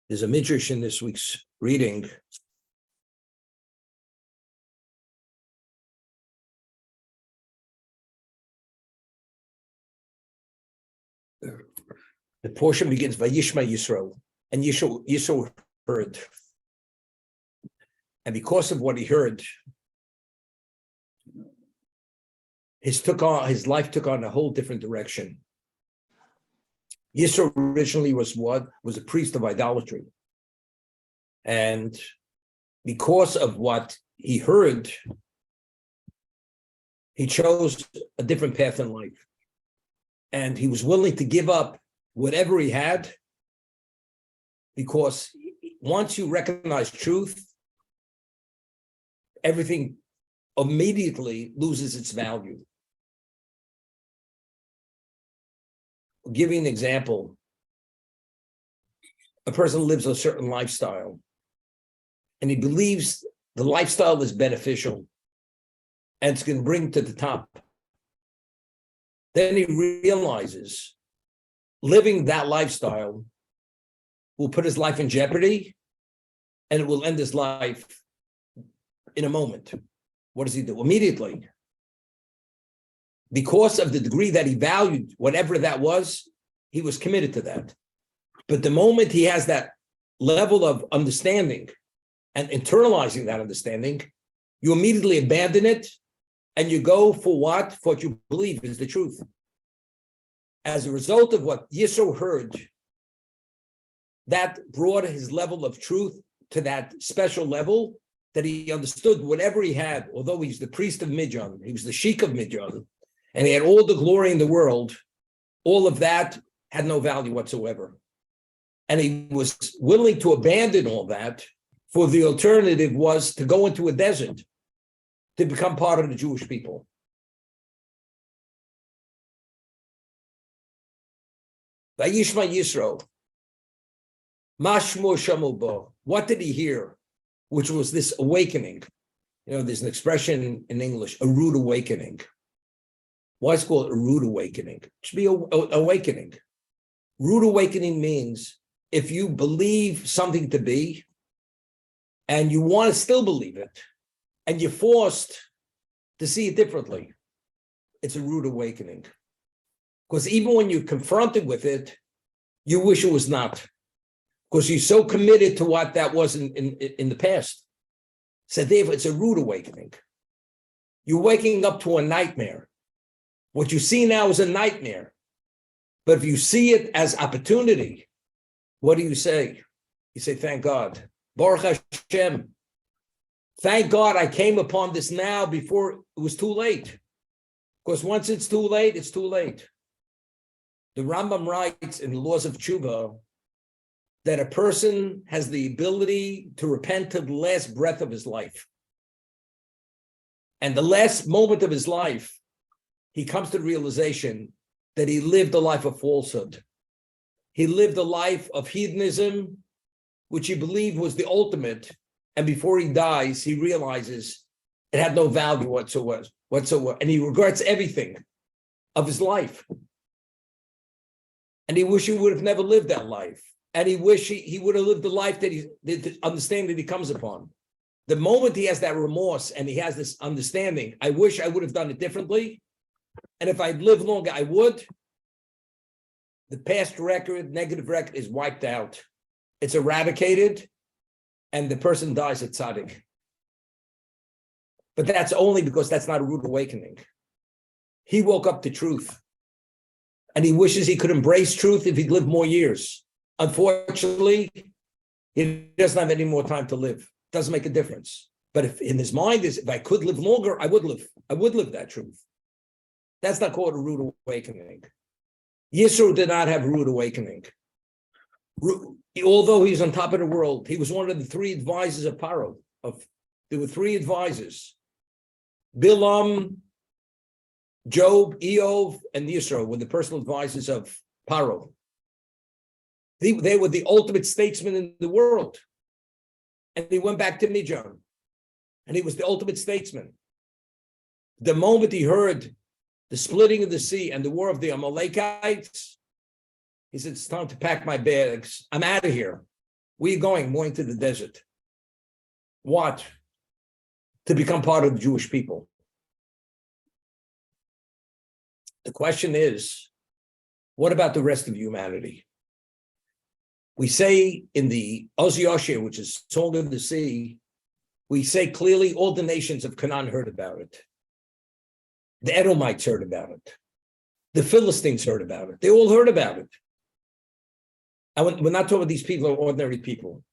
There's a midrash in this week's reading. The portion begins by Vayishma Yisro, and Yisro heard. And because of what he heard, his life took on a whole different direction. Yisro originally was a priest of idolatry. And because of what he heard, he chose a different path in life. And he was willing to give up whatever he had, because once you recognize truth, everything immediately loses its value. I'll give you an example. A person lives a certain lifestyle, and he believes the lifestyle is beneficial and it's going to bring him to the top. Then he realizes living that lifestyle will put his life in jeopardy, and it will end his life in a moment. What does he do? Immediately. Because of the degree that he valued whatever that was, he was committed to that. But the moment he has that level of understanding and internalizing that understanding, you immediately abandon it and you go for what you believe is the truth. As a result of what Yisro heard, that brought his level of truth to that special level that he understood whatever he had, although he's the priest of Midian, he was the sheik of Midian, and he had all the glory in the world, all of that had no value whatsoever. And he was willing to abandon all that, for the alternative was to go into a desert to become part of the Jewish people. Vayishma Yisro, Mashmo Shamubo. What did he hear? Which was this awakening. There's an expression in English, a rude awakening. Why is it called a rude awakening? It should be an awakening. Rude awakening means if you believe something to be, and you want to still believe it, and you're forced to see it differently, it's a rude awakening. Because even when you're confronted with it, you wish it was not. Because you're so committed to what that was in the past. So therefore, it's a rude awakening. You're waking up to a nightmare. What you see now is a nightmare. But if you see it as opportunity, what do you say? You say, thank God. Baruch Hashem. Thank God I came upon this now before it was too late. Because once it's too late, it's too late. The Rambam writes in the Laws of Tshuva that a person has the ability to repent to the last breath of his life. And the last moment of his life, he comes to the realization that he lived a life of falsehood. He lived a life of hedonism, which he believed was the ultimate. And before he dies, he realizes it had no value whatsoever. And he regrets everything of his life. And he wished he would have never lived that life. And he wished he would have lived the life that the understanding that he comes upon. The moment he has that remorse and he has this understanding, I wish I would have done it differently. And if I'd lived longer, I would. The past record, negative record, is wiped out. It's eradicated, and the person dies at tzaddik. But that's only because that's not a rude awakening. He woke up to truth. And he wishes he could embrace truth if he'd lived more years. Unfortunately, he doesn't have any more time to live. Doesn't make a difference. But if in his mind is, if I could live longer, I would live that truth. That's not called a rude awakening. Yisro did not have a rude awakening. Although he's on top of the world, he was one of the three advisors of Paro. There were three advisors: Bilaam, Job, Eov, and Yisro were the personal advisors of Paro. They were the ultimate statesmen in the world. And he went back to Midian, and he was the ultimate statesman. The moment he heard the splitting of the sea and the war of the Amalekites, he said, it's time to pack my bags. I'm out of here. Where are you going? More into the desert. What? To become part of the Jewish people. The question is, what about the rest of humanity? We say in the Oz Yashir, which is Song of the Sea, we say clearly all the nations of Canaan heard about it. The Edomites heard about it. The Philistines heard about it. They all heard about it. And we're not talking about these people are ordinary people.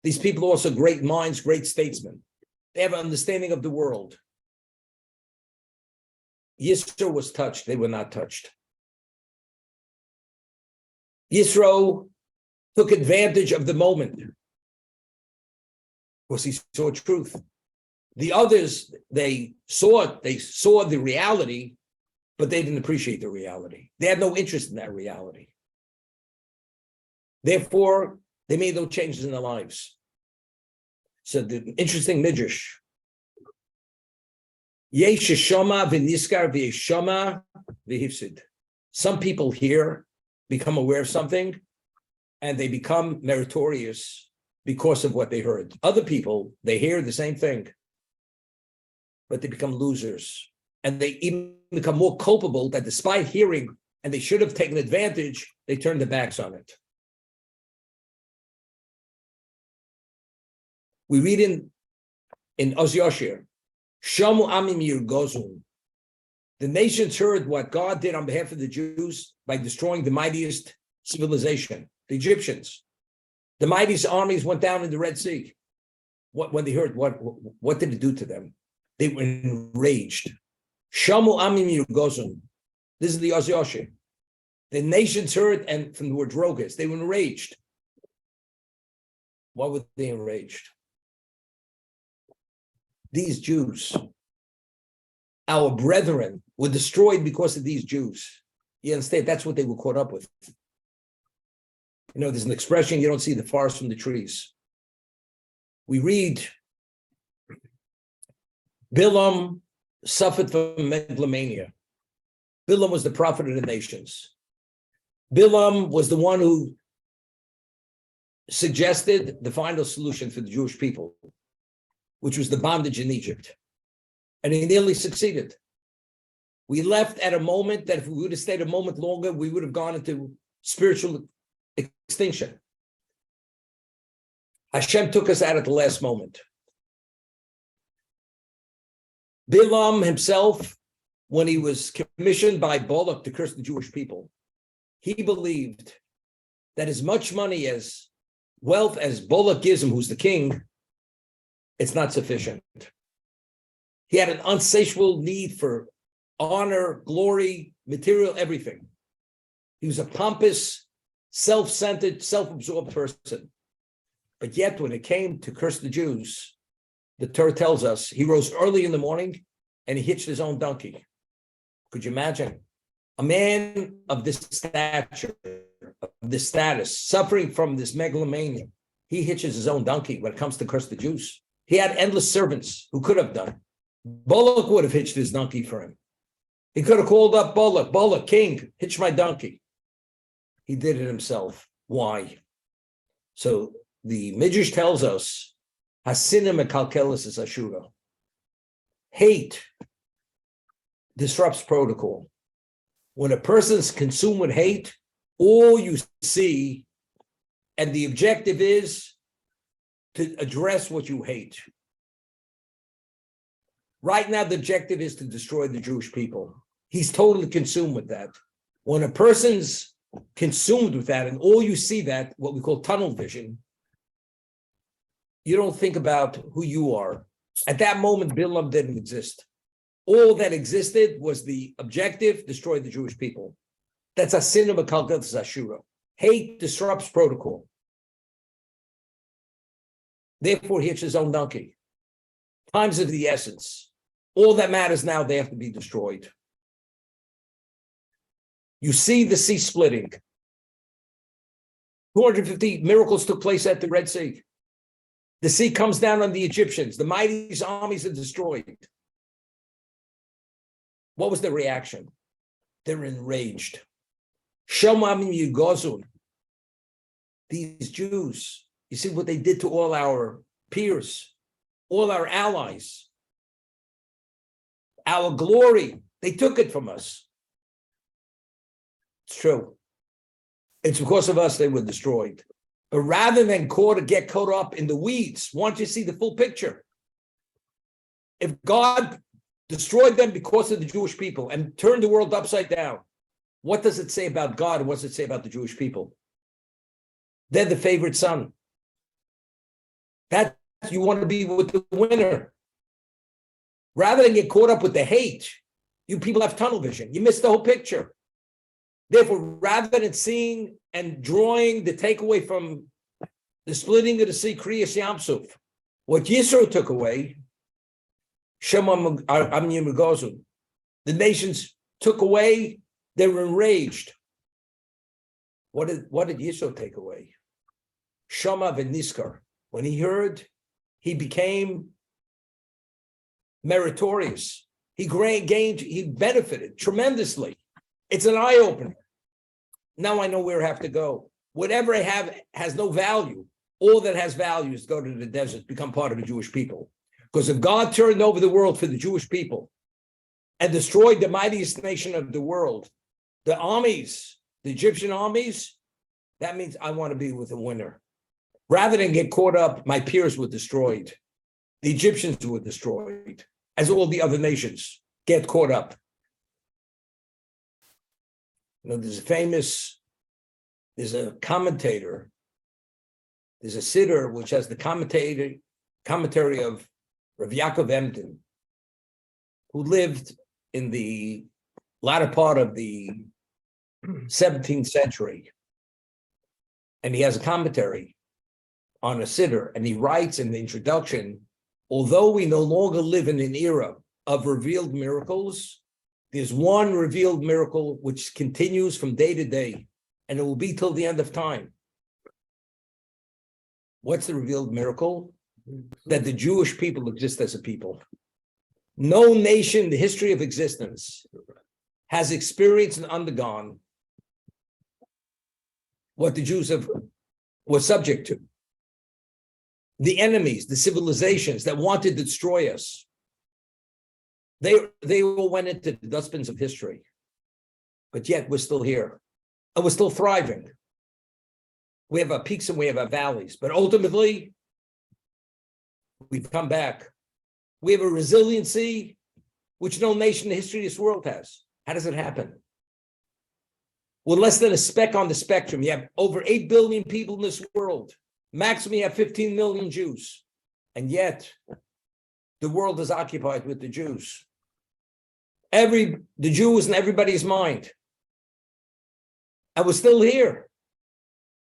These people are also great minds, great statesmen. They have an understanding of the world. Yisro was touched. They were not touched. Yisro took advantage of the moment because he saw truth. The others, they saw the reality, but they didn't appreciate the reality. They had no interest in that reality. Therefore, they made no changes in their lives. So the interesting midrash. Some people here become aware of something and they become meritorious because of what they heard. Other people, they hear the same thing, but they become losers. And they even become more culpable that despite hearing, and they should have taken advantage, they turned their backs on it. We read in Oz Yashir, Shamu Amim Yirgozun. The nations heard what God did on behalf of the Jews by destroying the mightiest civilization, the Egyptians. The mightiest armies went down in the Red Sea. When they heard, what did it do to them? They were enraged. Shamu Amim Yirgozun. This is the Oz Yashir. The nations heard, and from the word drogas, they were enraged. Why were they enraged? These Jews, our brethren, were destroyed because of these Jews. You understand? That's what they were caught up with. You know, there's an expression, you don't see the forest from the trees. We read, Bilaam suffered from megalomania. Bilaam was the prophet of the nations. Bilaam was the one who suggested the final solution for the Jewish people, which was the bondage in Egypt. And he nearly succeeded. We left at a moment that if we would have stayed a moment longer, we would have gone into spiritual extinction. Hashem took us out at the last moment. Bilaam himself, when he was commissioned by Balak to curse the Jewish people, he believed that as much money as wealth as Balak gives him, who's the king, it's not sufficient. He had an insatiable need for honor, glory, material, everything. He was a pompous, self-centered, self-absorbed person. But yet, when it came to curse the Jews, the Torah tells us he rose early in the morning and he hitched his own donkey. Could you imagine? A man of this stature, of this status, suffering from this megalomania, he hitches his own donkey when it comes to curse the Jews. He had endless servants who could have done. Balak would have hitched his donkey for him. He could have called up Balak, king, hitch my donkey. He did it himself. Why? So the Midrash tells us, Hasinim mekalkelis is ashura. Hate disrupts protocol. When a person's consumed with hate, all you see, and the objective is to address what you hate. Right now, the objective is to destroy the Jewish people. He's totally consumed with that. When a person's consumed with that, and all you see that, what we call tunnel vision, you don't think about who you are. At that moment, Bilaam didn't exist. All that existed was the objective, destroy the Jewish people. That's a sin of a kalkelis ashura. Hate disrupts protocol. Therefore, he hitched his own donkey. Time's of the essence. All that matters now, they have to be destroyed. You see the sea splitting. 250 miracles took place at the Red Sea. The sea comes down on the Egyptians. The mighty armies are destroyed. What was the reaction? They're enraged. Shomamim Yugozun. These Jews, You see what they did to all our peers, all our allies, our glory. They took it from us. It's true. It's because of us they were destroyed. But rather than get caught up in the weeds, why don't you see the full picture? If God destroyed them because of the Jewish people and turned the world upside down, what does it say about God and what does it say about the Jewish people? They're the favorite son. That you want to be with the winner. Rather than get caught up with the hate, you people have tunnel vision. You miss the whole picture. Therefore, rather than seeing and drawing the takeaway from the splitting of the sea, Kriyas Yamsuf, what Yisro took away, Shema Amnim Gozun, the nations took away, they were enraged. What did Yisro take away? Shema v'niskar. When he heard, he became meritorious. He benefited tremendously. It's an eye-opener. Now I know where I have to go. Whatever I have has no value. All that has value is go to the desert, become part of the Jewish people. Because if God turned over the world for the Jewish people and destroyed the mightiest nation of the world, the armies, the Egyptian armies, that means I want to be with a winner. Rather than get caught up, my peers were destroyed. The Egyptians were destroyed, as all the other nations get caught up. You know, there's a commentator, there's a siddur which has the commentary of Rav Yaakov Emden, who lived in the latter part of the 17th century. And he has a commentary on a siddur, and he writes in the introduction, although we no longer live in an era of revealed miracles, there's one revealed miracle which continues from day to day, and it will be till the end of time. What's the revealed miracle? That the Jewish people exist as a people. No nation in the history of existence has experienced and undergone what the Jews were subject to. The enemies, the civilizations that wanted to destroy us, they all went into the dustbins of history. But yet we're still here. And we're still thriving. We have our peaks and we have our valleys. But ultimately, we've come back. We have a resiliency which no nation in the history of this world has. How does it happen? We're less than a speck on the spectrum. You have over 8 billion people in this world. Maximum, you have 15 million Jews. And yet, the world is occupied with the Jews. The Jew is in everybody's mind. And we're still here.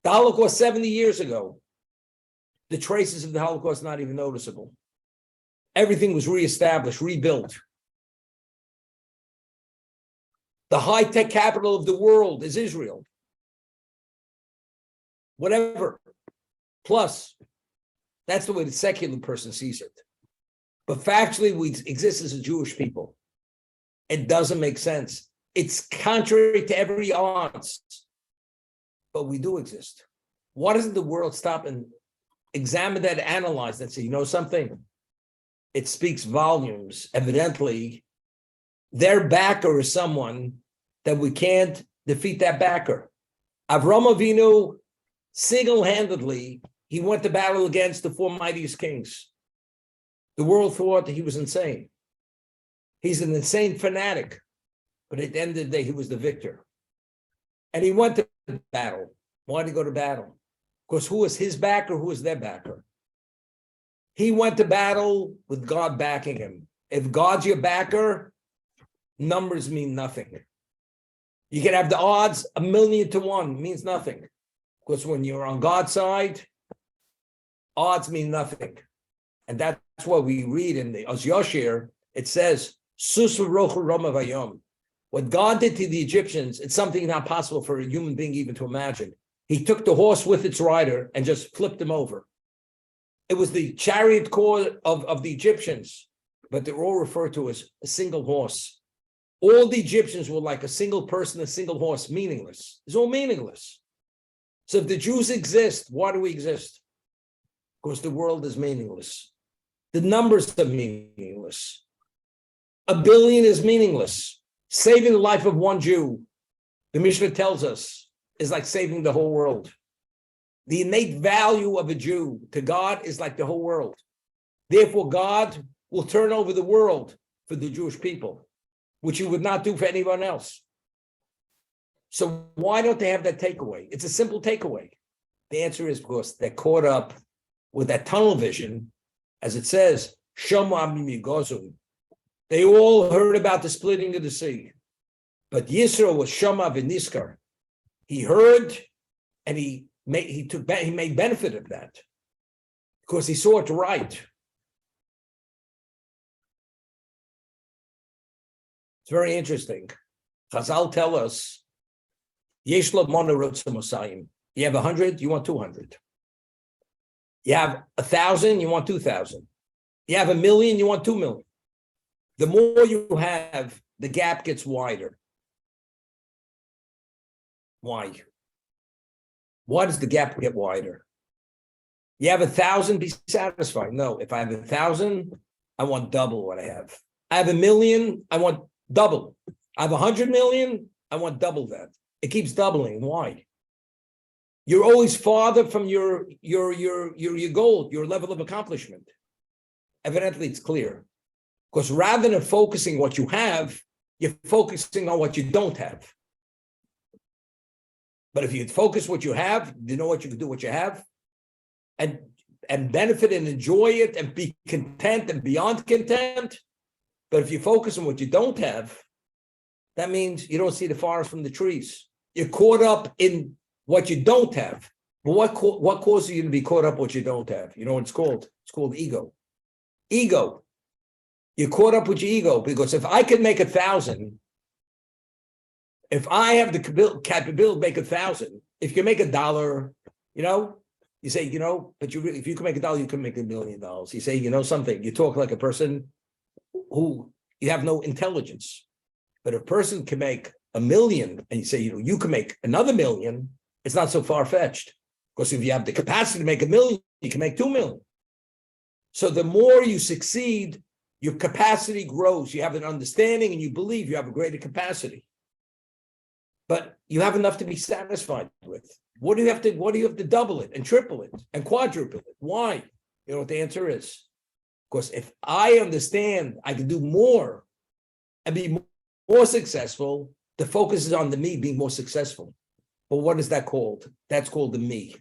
The Holocaust 70 years ago. The traces of the Holocaust not even noticeable. Everything was reestablished, rebuilt. The high-tech capital of the world is Israel. Whatever. Plus, that's the way the secular person sees it. But factually, we exist as a Jewish people. It doesn't make sense. It's contrary to every odds. But we do exist. Why doesn't the world stop and examine that, analyze that, and say, you know something? It speaks volumes. Evidently, their backer is someone that we can't defeat that backer. Avram Avinu, single-handedly, he went to battle against the 4 mightiest kings. The world thought that he was insane. He's an insane fanatic. But at the end of the day, he was the victor. And he went to battle. Why did he go to battle? Because who was his backer? Who was their backer? He went to battle with God backing him. If God's your backer, numbers mean nothing. You can have the odds 1,000,000 to 1, means nothing. Because when you're on God's side, odds mean nothing. And that's what we read in the Oz Yashir. It says, Susu rochu roma vayom. What God did to the Egyptians, it's something not possible for a human being even to imagine. He took the horse with its rider and just flipped him over. It was the chariot car of the Egyptians, but they're all referred to as a single horse. All the Egyptians were like a single person, a single horse, meaningless. It's all meaningless. So if the Jews exist, why do we exist? Because the world is meaningless. The numbers are meaningless. 1 billion is meaningless. Saving the life of one Jew, the Mishnah tells us, is like saving the whole world. The innate value of a Jew to God is like the whole world. Therefore, God will turn over the world for the Jewish people, which he would not do for anyone else. So why don't they have that takeaway? It's a simple takeaway. The answer is because they're caught up with that tunnel vision, as it says, they all heard about the splitting of the sea. But Yisro was Shama v'Niskar. He heard and he made benefit of that because he saw it right. It's very interesting. Chazal tell us, Yesh lo mona rotza mosayim. You have 100, you want 200. You have 1,000, you want 2,000. You have 1,000,000, you want 2,000,000. The more you have, the gap gets wider. Why? Why does the gap get wider? You have 1,000, be satisfied. No, if I have 1,000, I want double what I have. I have 1,000,000, I want double. I have 100 million, I want double that. It keeps doubling. Why? You're always farther from your goal, your level of accomplishment. Evidently, it's clear. Because rather than focusing what you have, you're focusing on what you don't have. But if you focus what you have, you know what you can do, what you have, and benefit and enjoy it and be content and beyond content. But if you focus on what you don't have, that means you don't see the forest from the trees. You're caught up in what you don't have. But what causes you to be caught up what you don't have? You know what it's called? It's called ego. Ego. You're caught up with your ego because if I can make 1,000, if I have the capability to make 1,000, if you can make $1, you say, but if you can make $1, you can make $1 million. You say, something. You talk like a person who you have no intelligence. But if a person can make 1 million, and you say, you can make another 1 million, it's not so far-fetched. Because if you have the capacity to make 1 million, you can make 2 million. So the more you succeed, your capacity grows. You have an understanding and you believe you have a greater capacity. But you have enough to be satisfied with. What do you have to double it and triple it and quadruple it? Why? You know what the answer is? Because if I understand I can do more and be more successful, the focus is on the me being more successful. But what is that called? That's called the me.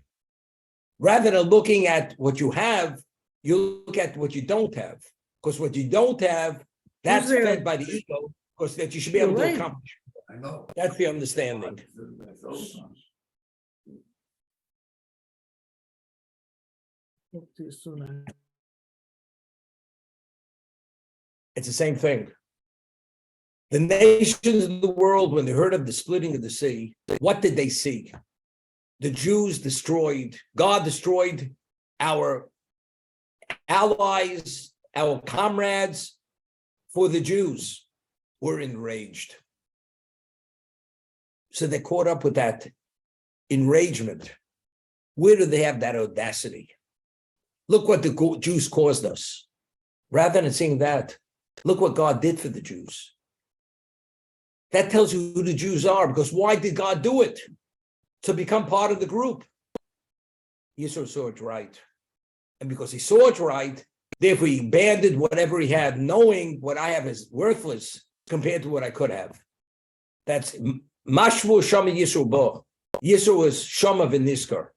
Rather than looking at what you have, you look at what you don't have. Because what you don't have, that's fed by the ego, because that you should be able to accomplish. I know. That's the understanding. It's the same thing. The nations of the world, when they heard of the splitting of the sea, what did they see? The Jews destroyed, God destroyed our allies, our comrades. For the Jews were enraged. So they're caught up with that enragement. Where do they have that audacity? Look what the Jews caused us. Rather than seeing that, look what God did for the Jews. That tells you who the Jews are, because why did God do it? To become part of the group. Yisro saw it right. And because he saw it right, therefore he abandoned whatever he had, knowing what I have is worthless compared to what I could have. That's Mashvu Shama Yisro Bo. Yisro was Shama v'Niskar.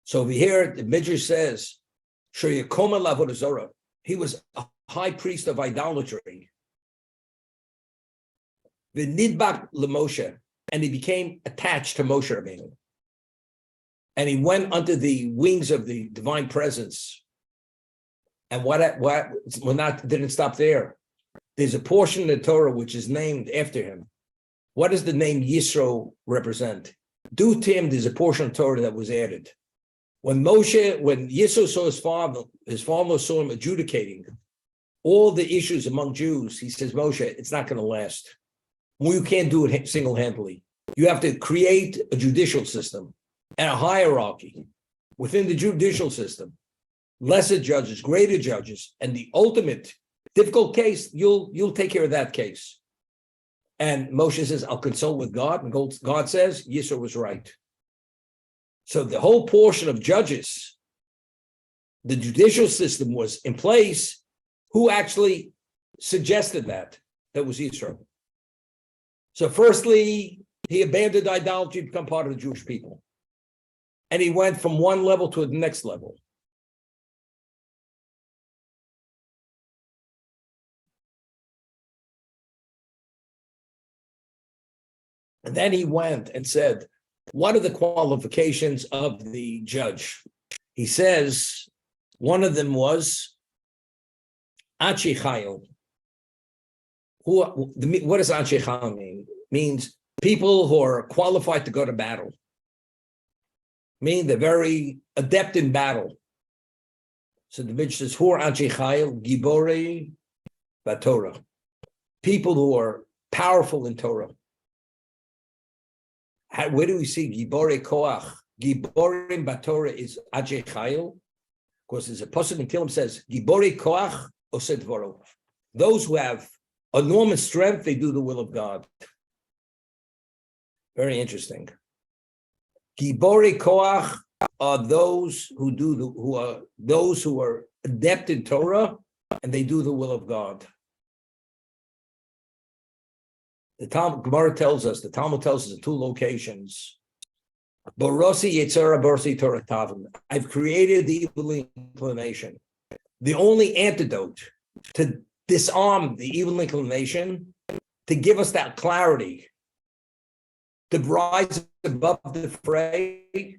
So over here, the Midrash says, he was a high priest of idolatry. The Nidbak LeMoshe, and he became attached to Moshe Rabbeinu. And he went under the wings of the divine presence. And didn't stop there. There's a portion of the Torah which is named after him. What does the name Yisro represent? Due to him, there's a portion of Torah that was added. When Yisro saw his father saw him adjudicating all the issues among Jews, he says, Moshe, it's not going to last. You can't do it single-handedly. you have to create a judicial system and a hierarchy within the judicial system, lesser judges, greater judges, and the ultimate difficult case, you'll take care of that case. And Moshe says, I'll consult with God, and God says, Yisro was right. So the whole portion of judges, the judicial system was in place. Who actually suggested that? That was Yisro. So firstly, he abandoned idolatry to become part of the Jewish people. And he went from one level to the next level. And then he went and said, what are the qualifications of the judge? He says, one of them was Anshe Chayil. What does Anshe Chayil mean? It means people who are qualified to go to battle. Meaning they're very adept in battle. So the Midrash says, who are Anshe Chayil? Giborei Batorah. People who are powerful in Torah. Where do we see Giborei Koach? Giborim Batorah is Anshe Chayil. Because there's a pasuk in Tehillim says, Giborei Koach Oseh Dvaro. Those who have enormous strength, they do the will of God. Very interesting. Giborei Koach are those who are adept in Torah, and they do the will of God. The Gemara tells us, the Talmud tells us in two locations. Borosi Yetzirah Borosi Torah Tavim. I've created the evil inclination. The only antidote to disarm the evil inclination, to give us that clarity, to rise above the fray,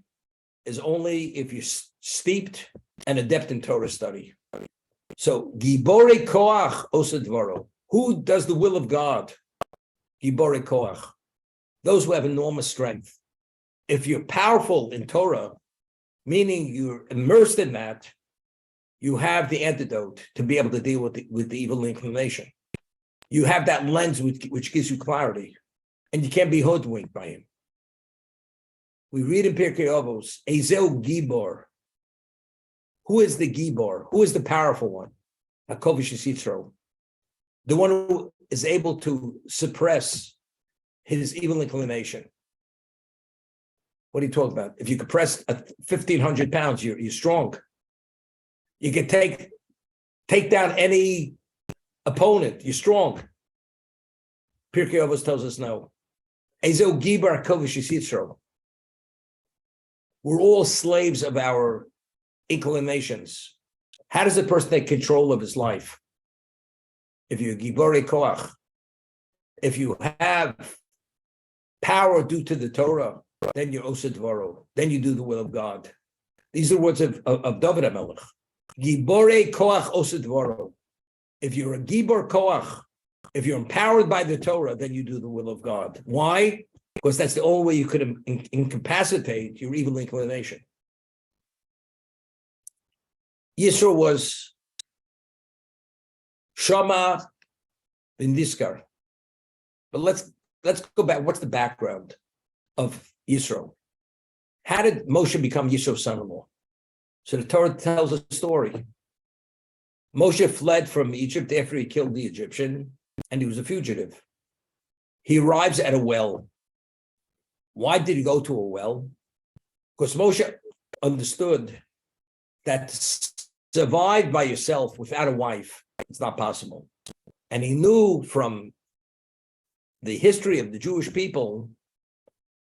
is only if you're steeped and adept in Torah study. So, Giborei Koach Oseh Dvaro. Who does the will of God? Giborei Koach. Those who have enormous strength. If you're powerful in Torah, meaning you're immersed in that, you have the antidote to be able to deal with the evil inclination. You have that lens which gives you clarity, and you can't be hoodwinked by him. We read in Pirkei Avos, Ezeu Gibor. Who is the Gibor? Who is the powerful one? HaKovish Yisro. The one who is able to suppress his evil inclination. What are you talking about? If you could press 1,500 pounds, you're strong. You can take down any opponent. You're strong. Pirkei Avos tells us no. Ezeu Gibor HaKovish Yisro. We're all slaves of our inclinations. How does a person take control of his life? If you're Giborei Koach, if you have power due to the Torah, then you're Oseh Dvaro, then you do the will of God. These are the words of David HaMelech. Giborei Koach Oseh Dvaro. If you're a Gibor Koach, if you're empowered by the Torah, then you do the will of God. Why? Because that's the only way you could incapacitate your evil inclination. Yisro was Shama bin Diskar. But let's go back. What's the background of Yisro? How did Moshe become Yisro's son-in-law? So the Torah tells a story. Moshe fled from Egypt after he killed the Egyptian, and he was a fugitive. He arrives at a well. Why did he go to a well? Because Moshe understood that to survive by yourself without a wife, it's not possible. And he knew from the history of the Jewish people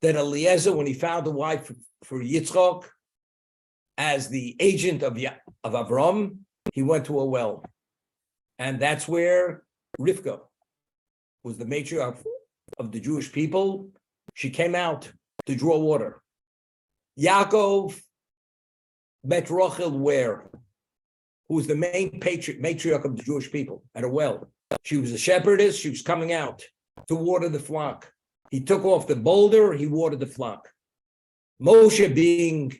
that Eliezer, when he found a wife for Yitzchak as the agent of Avram, he went to a well. And that's where Rivka was the matriarch of the Jewish people. She came out to draw water. Yaakov met Rachel where? Who was the main matriarch of the Jewish people at a well. She was a shepherdess. She was coming out to water the flock. He took off the boulder. He watered the flock. Moshe, being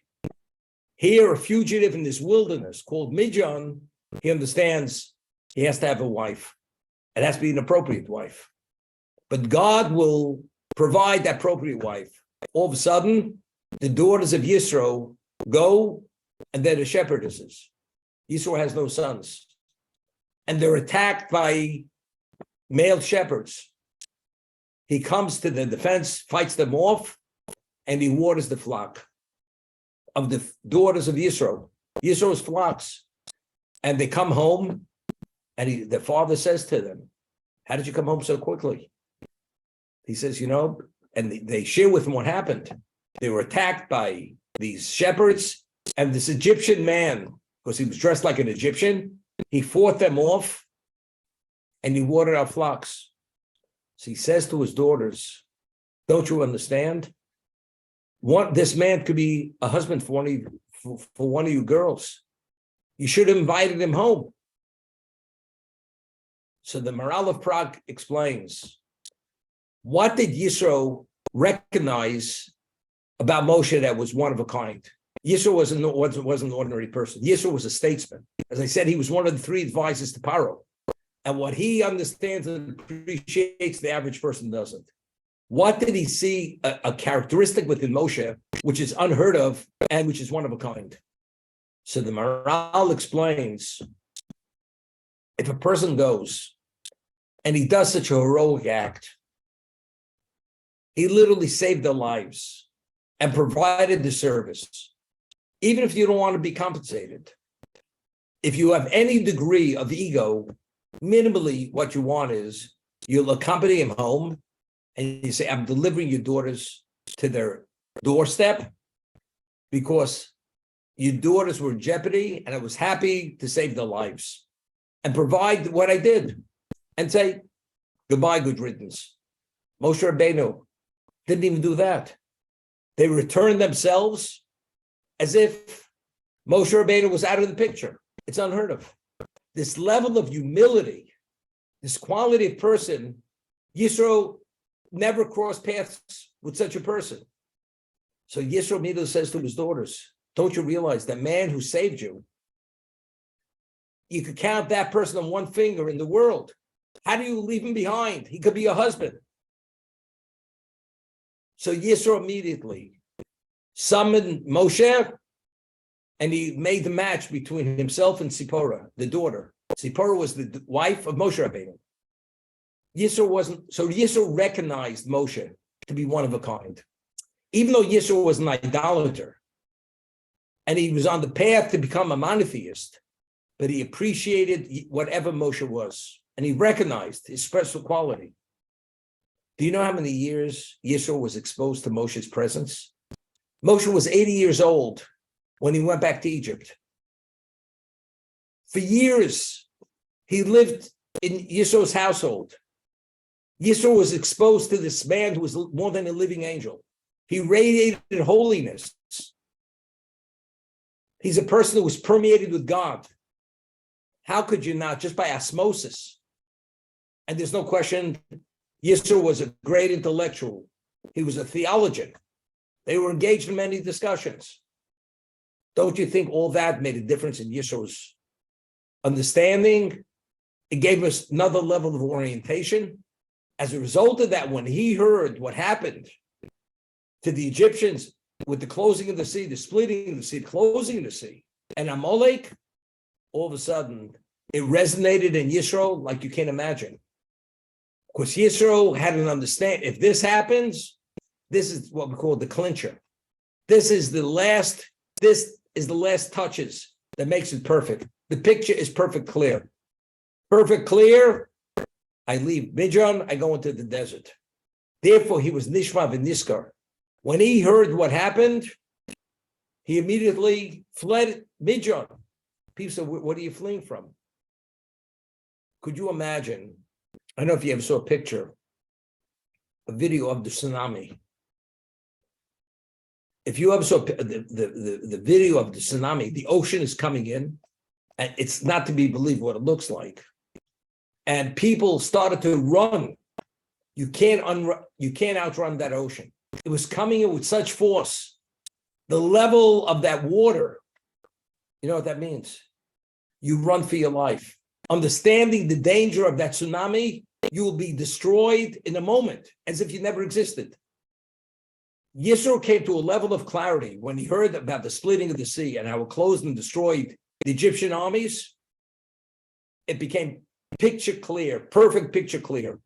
here a fugitive in this wilderness called Midian, he understands he has to have a wife. It has to be an appropriate wife. But God will provide the appropriate wife. All of a sudden, the daughters of Yisro go, and they're the shepherdesses. Yisro has no sons. And they're attacked by male shepherds. He comes to the defense, fights them off, and he waters the flock of the daughters of Yisro. Yisro's flocks. And they come home, and the father says to them, how did you come home so quickly? He says, and they share with him what happened. They were attacked by these shepherds, and this Egyptian man, because he was dressed like an Egyptian, he fought them off, and he watered our flocks. So he says to his daughters, don't you understand? This man could be a husband for one of you girls. You should have invited him home. So the Maharal of Prague explains, what did Yisro recognize about Moshe that was one of a kind? Yisro wasn't an ordinary person. Yisro was a statesman. As I said, he was one of the three advisors to Paro. And what he understands and appreciates, the average person doesn't. What did he see a characteristic within Moshe, which is unheard of and which is one of a kind? So the Maharal explains, if a person goes and he does such a heroic act, he literally saved their lives and provided the service, even if you don't want to be compensated. If you have any degree of ego, minimally what you want is you'll accompany him home and you say, I'm delivering your daughters to their doorstep because your daughters were in jeopardy and I was happy to save their lives and provide what I did and say, goodbye, good riddance. Moshe Rabbeinu didn't even do that. They returned themselves as if Moshe Rabbeinu was out of the picture. It's unheard of. This level of humility, this quality of person, Yisro never crossed paths with such a person. So Yisro immediately says to his daughters, don't you realize that man who saved you, you could count that person on one finger in the world. How do you leave him behind? He could be your husband. So Yisro immediately summoned Moshe, and he made the match between himself and Sipporah, the daughter. Sipporah was the wife of Moshe Rabbeinu. Yisro recognized Moshe to be one of a kind. Even though Yisro was an idolater, and he was on the path to become a monotheist, but he appreciated whatever Moshe was, and he recognized his special quality. Do you know how many years Yisro was exposed to Moshe's presence? Moshe was 80 years old when he went back to Egypt. For years, he lived in Yisro's household. Yisro was exposed to this man who was more than a living angel. He radiated holiness. He's a person who was permeated with God. How could you not? Just by osmosis. And there's no question, Yisro was a great intellectual. He was a theologian. They were engaged in many discussions. Don't you think all that made a difference in Yisro's understanding? It gave us another level of orientation. As a result of that, when he heard what happened to the Egyptians with the closing of the sea, the splitting of the sea, the closing of the sea, and Amalek, all of a sudden, it resonated in Yisro like you can't imagine. Because Yisro had an understanding, if this happens, this is what we call the clincher. This is the last touches that makes it perfect. The picture is perfect clear. Perfect clear, I leave Midian, I go into the desert. Therefore, he was Nishma v'Niskar. When he heard what happened, he immediately fled Midian. People said, what are you fleeing from? Could you imagine? I don't know if you ever saw a video of the tsunami. If you ever saw the video of the tsunami, the ocean is coming in, and it's not to be believed what it looks like. And people started to run. You can't outrun that ocean. It was coming in with such force. The level of that water, you know what that means? You run for your life. Understanding the danger of that tsunami, you will be destroyed in a moment, as if you never existed. Yisro came to a level of clarity when he heard about the splitting of the sea and how it closed and destroyed the Egyptian armies. It became picture clear, perfect picture clear.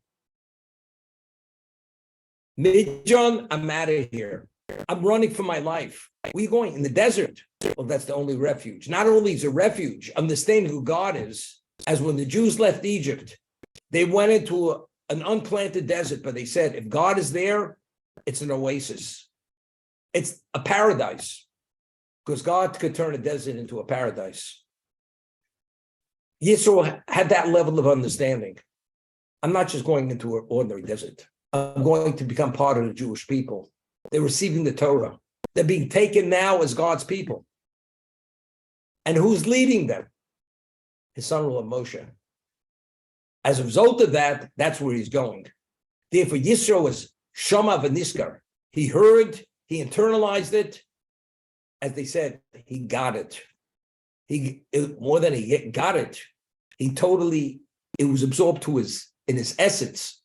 Midjan, I'm out of here. I'm running for my life. Where are you going? In the desert. Well, that's the only refuge. Not only is a refuge, understanding who God is, as when the Jews left Egypt, they went into an unplanted desert, but they said, if God is there, it's an oasis. It's a paradise, because God could turn a desert into a paradise. Yisro had that level of understanding. I'm not just going into an ordinary desert. I'm going to become part of the Jewish people. They're receiving the Torah. They're being taken now as God's people. And who's leading them? His son-in-law Moshe. As a result of that, that's where he's going. Therefore, Yisro was Shama v'niskar. He heard, he internalized it. As they said, he got it. More than he got it, it was absorbed in his essence.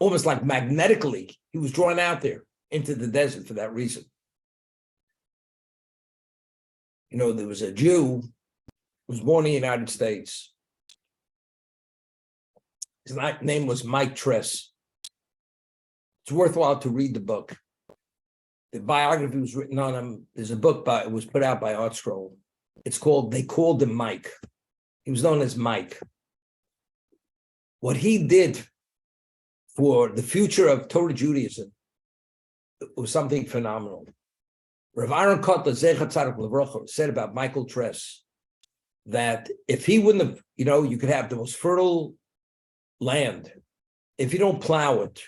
Almost like magnetically, he was drawn out there into the desert for that reason. You know, there was a Jew who was born in the United States. His name was Mike Tress. It's worthwhile to read the book. The biography was written on him. There's a book it was put out by Art Scroll. It's called, they called him Mike. He was known as Mike. What he did for the future of Torah Judaism was something phenomenal. Rav Aaron Kotler, Zecher Tzadok L'Vrocha, said about Michael Tress that if he wouldn't have, you could have the most fertile land. If you don't plow it,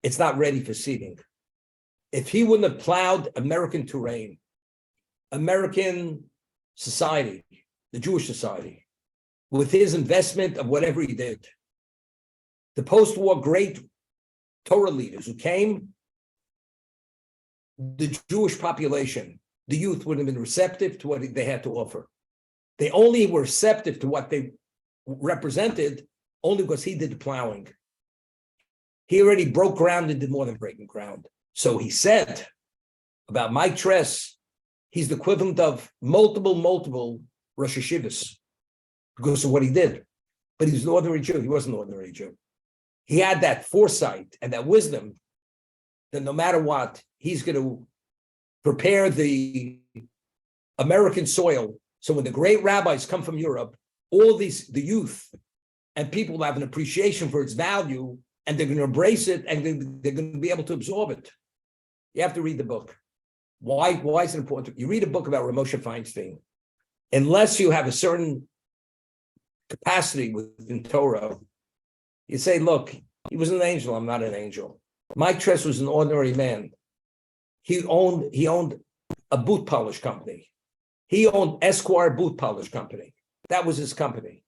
it's not ready for seeding. If he wouldn't have plowed American terrain, American society, the Jewish society, with his investment of whatever he did, the post-war great Torah leaders who came, the Jewish population, the youth would have been receptive to what they had to offer. They only were receptive to what they represented only because he did the plowing. He already broke ground and did more than breaking ground. So he said about Mike Tress, he's the equivalent of multiple Rosh Hashivas because of what he did. But he was an ordinary Jew. He wasn't an ordinary Jew. He had that foresight and that wisdom that no matter what, he's going to prepare the American soil. So when the great rabbis come from Europe, the youth and people will have an appreciation for its value, and they're going to embrace it, and they're going to be able to absorb it. You have to read the book. Why is it important? You read a book about Moshe Feinstein, unless you have a certain capacity within Torah, you say, look, he was an angel, I'm not an angel. Mike Tress was an ordinary man. He owned a boot polish company. He owned Esquire Boot Polish Company. That was his company.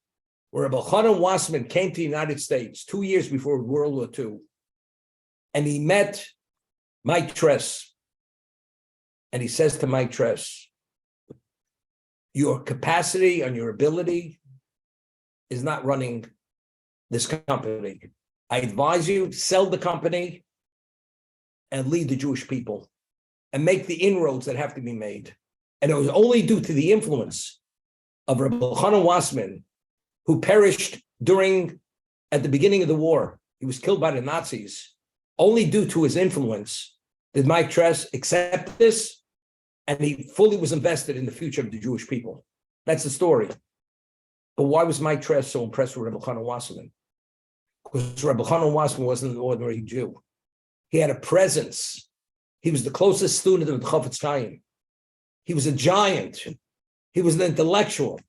Where Rabbi Chanan Wasserman came to the United States 2 years before World War II, and he met Mike Tress. And he says to Mike Tress, your capacity and your ability is not running this company. I advise you, sell the company and lead the Jewish people and make the inroads that have to be made. And it was only due to the influence of Rabbi Chanan Wasserman, who perished at the beginning of the war. He was killed by the Nazis. Only due to his influence did Mike Tress accept this, and he fully was invested in the future of the Jewish people. That's the story. But why was Mike Tress so impressed with Rabbi Chanan Wasserman? Because Rabbi Chanan Wasserman wasn't an ordinary Jew. He had a presence. He was the closest student of the Chofetz Chaim. He was a giant. He was an intellectual.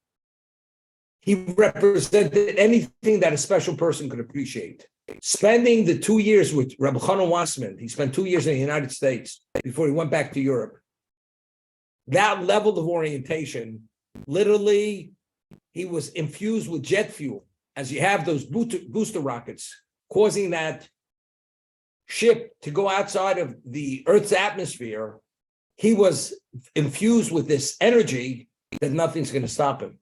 He represented anything that a special person could appreciate. Spending the 2 years with Rabbi Chanan Wasserman, he spent 2 years in the United States before he went back to Europe. That level of orientation, literally, he was infused with jet fuel, as you have those booster rockets, causing that ship to go outside of the Earth's atmosphere. He was infused with this energy that nothing's going to stop him.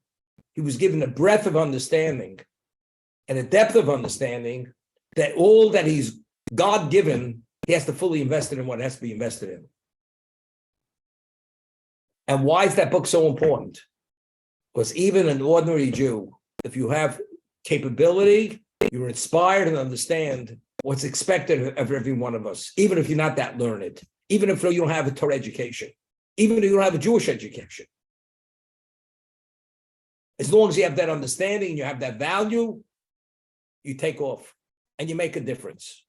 He was given a breath of understanding. and a depth of understanding that all that he's God-given, he has to fully invest in what has to be invested in. And why is that book so important? Because even an ordinary Jew, if you have capability, you're inspired and understand what's expected of every one of us, even if you're not that learned, even if you don't have a Torah education, even if you don't have a Jewish education. As long as you have that understanding, you have that value, you take off and you make a difference.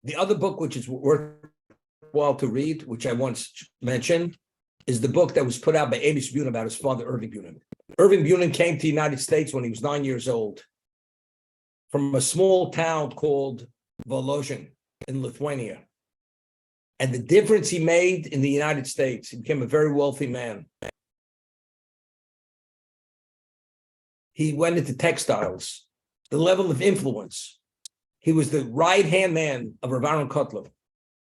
The other book, which is worthwhile to read, which I once mentioned, is the book that was put out by Amos Bunin about his father, Irving Bunin. Irving Bunin came to the United States when he was 9 years old from a small town called Volozhin in Lithuania. And the difference he made in the United States, he became a very wealthy man. He went into textiles, the level of influence. He was the right-hand man of Rav Aaron Kotler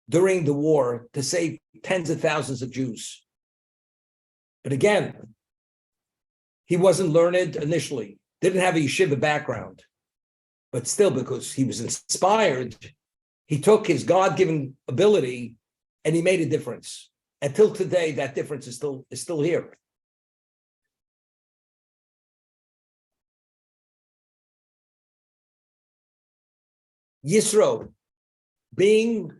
during the war to save tens of thousands of Jews. But again, he wasn't learned initially, didn't have a yeshiva background, but still, because he was inspired, he took his God-given ability and he made a difference. Until today, that difference is still here. Yisro, being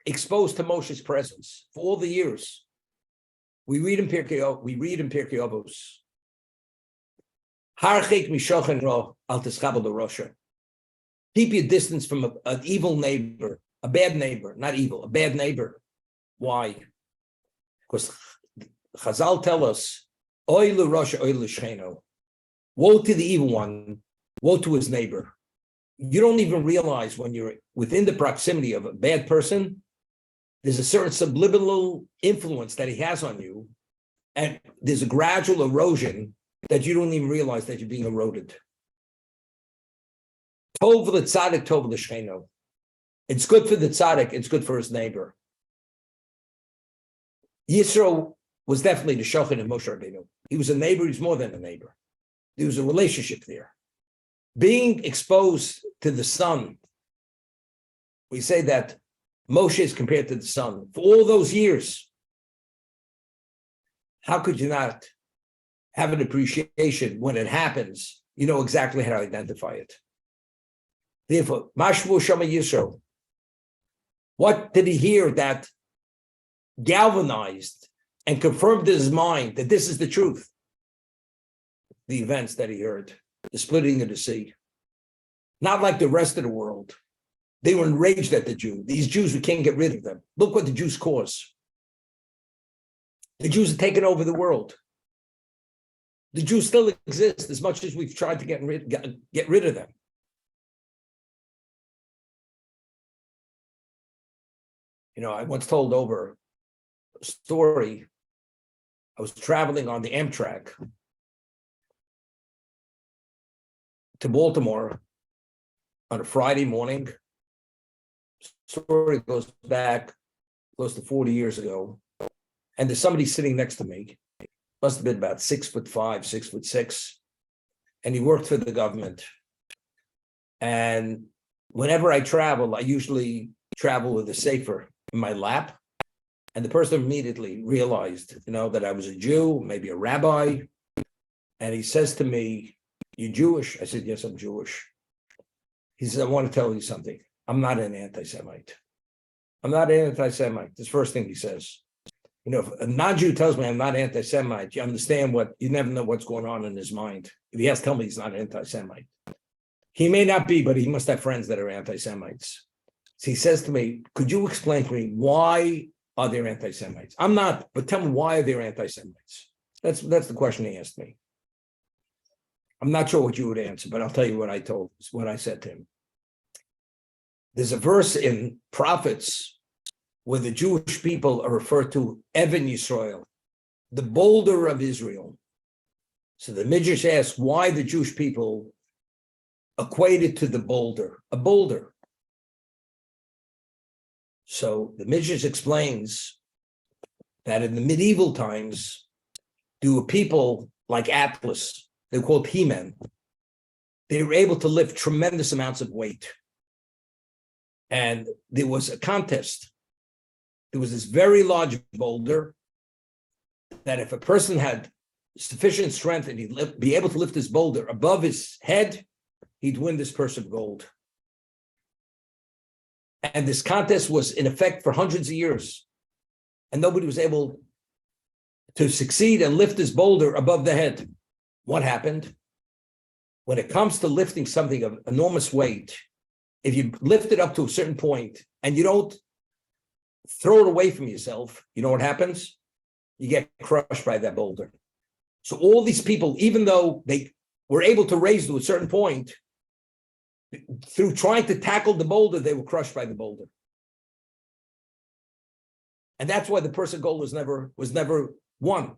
exposed to Moshe's presence for all the years, we read in Pirkei Avos, Harchek mishochen ro al tischabel l'rosha. Keep your distance from an evil neighbor, a bad neighbor, not evil, a bad neighbor. Why? Because Chazal tell us, oy l'rosha, oy l'shcheno. Woe to the evil one, woe to his neighbor. You don't even realize when you're within the proximity of a bad person, there's a certain subliminal influence that he has on you, and there's a gradual erosion that you don't even realize that you're being eroded. Tov l'tzadik, tov l'shcheno. It's good for the tzaddik, it's good for his neighbor. Yisro was definitely the shochet of Moshe Rabbeinu. He was a neighbor, he's more than a neighbor. There was a relationship there. Being exposed to the sun, we say that Moshe is compared to the sun. For all those years, how could you not have an appreciation when it happens? You know exactly how to identify it. Therefore, Mashvu Shama Yisro, what did he hear that galvanized and confirmed in his mind that this is the truth? The events that he heard. The splitting of the sea. Not like the rest of the world. They were enraged at the Jew. These Jews, we can't get rid of them. Look what the Jews cause. The Jews are taking over the world. The Jews still exist as much as we've tried to get rid of them. You know, I once told over a story. I was traveling on the Amtrak to Baltimore on a Friday morning. Story goes back close to 40 years ago. And there's somebody sitting next to me, must have been about 6'5", 6'6", and he worked for the government. And whenever I travel, I usually travel with a sefer in my lap. And the person immediately realized, that I was a Jew, maybe a rabbi. And he says to me, "You Jewish?" I said, "Yes, I'm Jewish." He said, "I want to tell you something. I'm not an anti-Semite. I'm not an anti-Semite." This first thing he says. If a non-Jew tells me I'm not anti-Semite, you understand you never know what's going on in his mind. If he has to tell me he's not an anti-Semite. He may not be, but he must have friends that are anti-Semites. So he says to me, "Could you explain to me why are there anti-Semites?" I'm not, but tell me, why are there anti-Semites? That's the question he asked me. I'm not sure what you would answer, but I'll tell you what I said to him. There's a verse in Prophets where the Jewish people are referred to Even Yisrael, the boulder of Israel. So the Midrash asks why the Jewish people equated to the boulder, a boulder. So the Midrash explains that in the medieval times, there were people like Atlas, they were called He-Men. They were able to lift tremendous amounts of weight. And there was a contest. There was this very large boulder that if a person had sufficient strength and he'd be able to lift this boulder above his head, he'd win this purse of gold. And this contest was in effect for hundreds of years. And nobody was able to succeed and lift this boulder above the head. What happened? When it comes to lifting something of enormous weight, if you lift it up to a certain point and you don't throw it away from yourself, you know what happens? You get crushed by that boulder. So all these people, even though they were able to raise to a certain point, through trying to tackle the boulder, they were crushed by the boulder. And that's why the purse of gold was never won,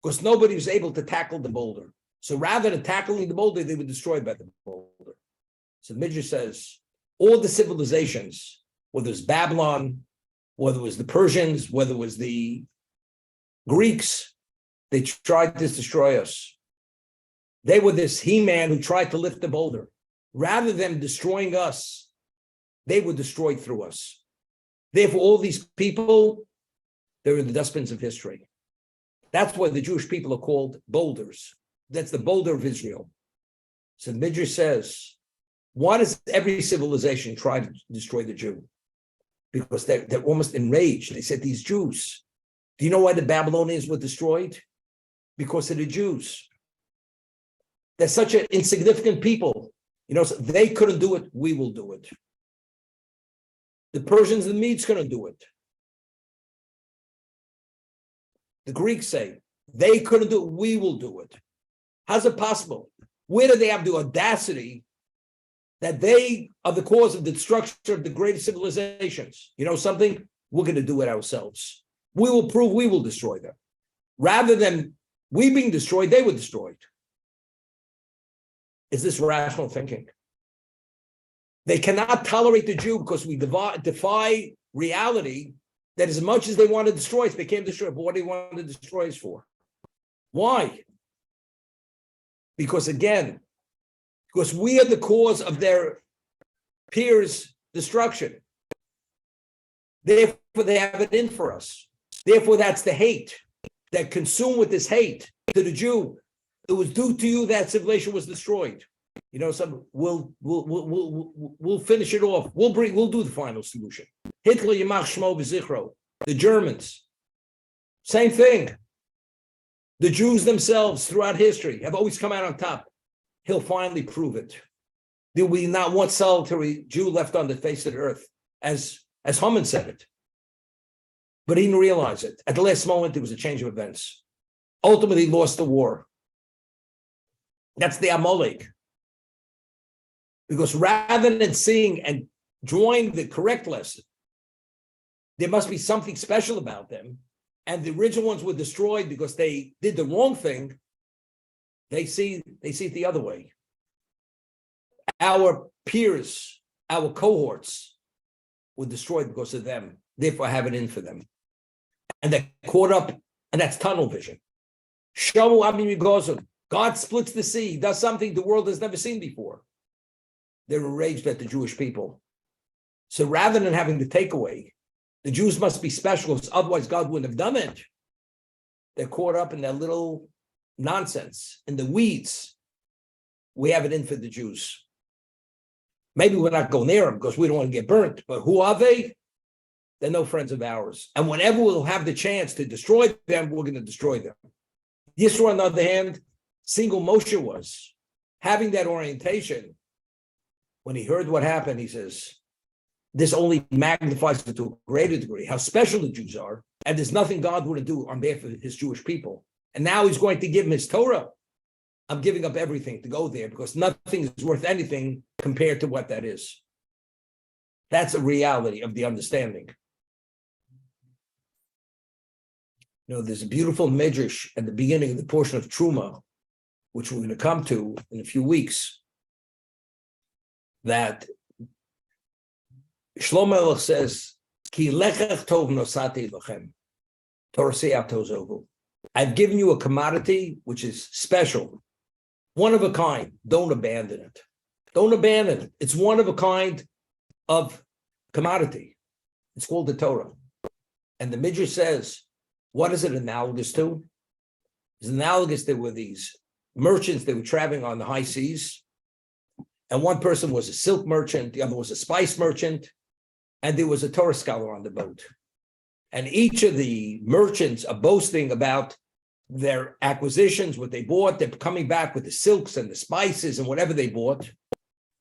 because nobody was able to tackle the boulder. So rather than tackling the boulder, they were destroyed by the boulder. So Midrash says, all the civilizations, whether it was Babylon, whether it was the Persians, whether it was the Greeks, they tried to destroy us. They were this He-Man who tried to lift the boulder. Rather than destroying us, they were destroyed through us. Therefore, all these people, they're in the dustbins of history. That's why the Jewish people are called boulders. That's the boulder of Israel. So the Midrash says, why does every civilization try to destroy the Jew? Because they're almost enraged. They said, these Jews, do you know why the Babylonians were destroyed? Because of the Jews. They're such an insignificant people. You know, so they couldn't do it, we will do it. The Persians and the Medes couldn't do it. The Greeks say, they couldn't do it, we will do it. How's it possible? Where do they have the audacity that they are the cause of the destruction of the greatest civilizations? You know something? We're going to do it ourselves. We will prove we will destroy them. Rather than we being destroyed, they were destroyed. Is this rational thinking? They cannot tolerate the Jew because we defy reality that as much as they want to destroy us, they can't destroy it. But what do they want to destroy us for? Why? Because again, because we are the cause of their peers' destruction. Therefore, they have it in for us. Therefore, that's the hate. That consumed with this hate to the Jew. It was due to you that civilization was destroyed. You know, we'll finish it off. We'll do the final solution. Hitler, Yamach Shmo B'Zichro. The Germans, same thing. The Jews themselves throughout history have always come out on top. He'll finally prove it. There will be not one solitary Jew left on the face of the earth, as Haman said it. But he didn't realize it. At the last moment, there was a change of events. Ultimately, he lost the war. That's the Amalek. Because rather than seeing and drawing the correct lesson, there must be something special about them. And the original ones were destroyed because they did the wrong thing. They see it the other way. Our peers, our cohorts were destroyed because of them. Therefore, I have it in for them. And they're caught up, and that's tunnel vision. Shamu Abim Yigozun. God splits the sea, he does something the world has never seen before. They're enraged at the Jewish people. So rather than having the takeaway, the Jews must be special, because otherwise God wouldn't have done it. They're caught up in that little nonsense, in the weeds. We have it in for the Jews. Maybe we're not going near them because we don't want to get burnt, but who are they? They're no friends of ours. And whenever we'll have the chance to destroy them, we're going to destroy them. Yisro, on the other hand, single Moshe was having that orientation. When he heard what happened, he says, this only magnifies it to a greater degree, how special the Jews are. And there's nothing God wouldn't do on behalf of his Jewish people. And now he's going to give him his Torah. I'm giving up everything to go there because nothing is worth anything compared to what that is. That's a reality of the understanding. You know, there's a beautiful midrash at the beginning of the portion of Truma, which we're going to come to in a few weeks, that Shlomo Melech says, Ki lechech tov nosati lachem, torasei atozovu. I've given you a commodity which is special, one of a kind. Don't abandon it. Don't abandon it. It's one of a kind of commodity. It's called the Torah. And the Midrash says, what is it analogous to? It's analogous. There were these merchants, they were traveling on the high seas. And one person was a silk merchant, the other was a spice merchant, and there was a Torah scholar on the boat. And each of the merchants are boasting about their acquisitions, what they bought. They're coming back with the silks and the spices and whatever they bought.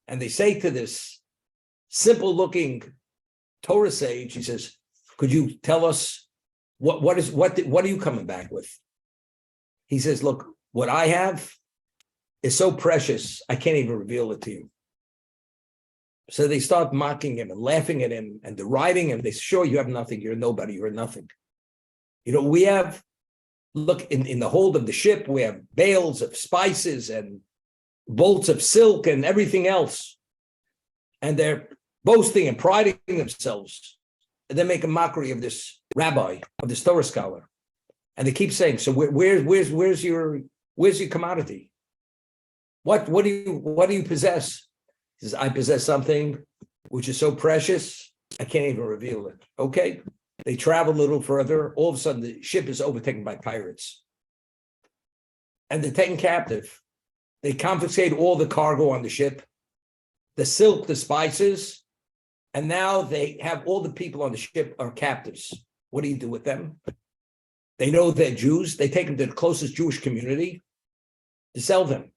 And they say to this simple-looking Torah sage, he says, could you tell us what are you coming back with? He says, look, what I have is so precious, I can't even reveal it to you. So they start mocking him and laughing at him and deriding him. They say, sure, you have nothing. You're a nobody. You're nothing. You know, we have, look, in the hold of the ship, we have bales of spices and bolts of silk and everything else. And they're boasting and priding themselves. And they make a mockery of this rabbi, of this Torah scholar. And they keep saying, so where's your commodity? What do you possess? He says, I possess something which is so precious, I can't even reveal it. Okay. They travel a little further. All of a sudden, the ship is overtaken by pirates. And they're taken captive. They confiscate all the cargo on the ship, the silk, the spices, and now they have all the people on the ship are captives. What do you do with them? They know they're Jews. They take them to the closest Jewish community to sell them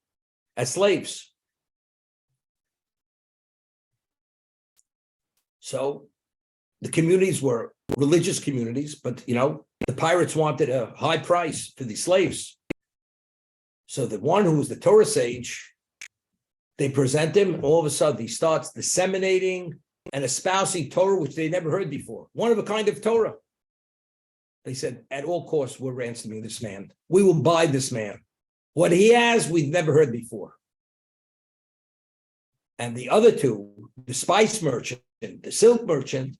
as slaves. So the communities were religious communities, but the pirates wanted a high price for these slaves. So the one who was the Torah sage, they present him, and all of a sudden he starts disseminating and espousing Torah, which they never heard before. One of a kind of Torah. They said, at all costs, we're ransoming this man. We will buy this man. What he has, we've never heard before. And the other two, the spice merchant, the silk merchant,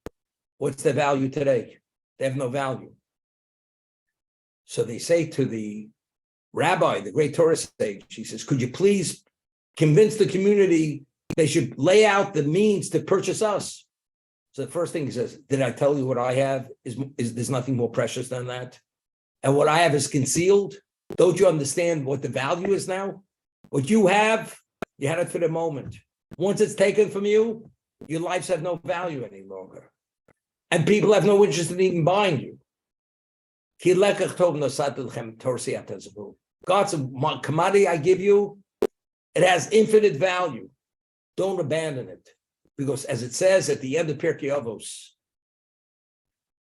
what's their value today? They have no value. So they say to the rabbi, the great Torah sage, he says, could you please convince the community they should lay out the means to purchase us? So the first thing he says, did I tell you what I have is there's nothing more precious than that? And what I have is concealed. Don't you understand what the value is now? What you have, you had it for the moment. Once it's taken from you, your lives have no value any longer. And people have no interest in even buying you. God's commodity I give you, it has infinite value. Don't abandon it. Because as it says at the end of Pirkei Avos,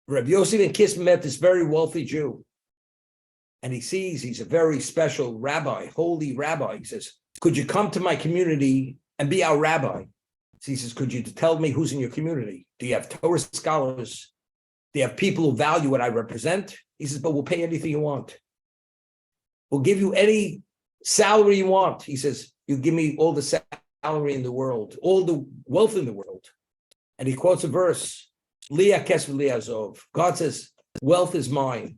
Rabbi Yossi ben Kisma met this very wealthy Jew. And he sees he's a very special rabbi, holy rabbi. He says, could you come to my community and be our rabbi? So he says, could you tell me who's in your community? Do you have Torah scholars? Do you have people who value what I represent? He says, but we'll pay anything you want. We'll give you any salary you want. He says, you give me all the salary in the world, all the wealth in the world. And he quotes a verse, Liah Kesv Liazov. God says, wealth is mine.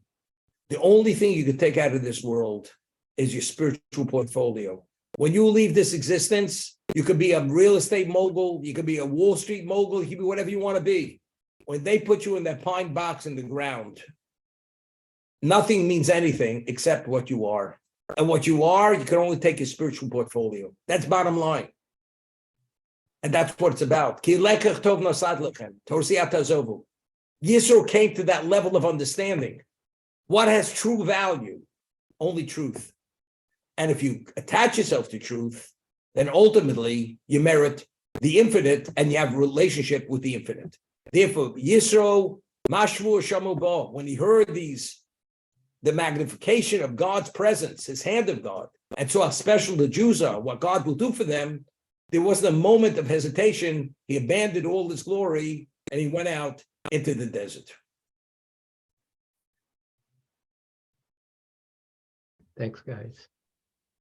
The only thing you can take out of this world is your spiritual portfolio. When you leave this existence, you could be a real estate mogul, you could be a Wall Street mogul, you could be whatever you want to be. When they put you in that pine box in the ground, nothing means anything except what you are. And what you are, you can only take your spiritual portfolio. That's bottom line. And that's what it's about. Yisro came to that level of understanding. What has true value? Only truth. And if you attach yourself to truth, then ultimately you merit the infinite and you have a relationship with the infinite. Therefore, Yisro, Mashvu Shamu Ba, when he heard the magnification of God's presence, his hand of God, and saw how special the Jews are, what God will do for them, there wasn't a moment of hesitation. He abandoned all his glory and he went out into the desert. Thanks, guys.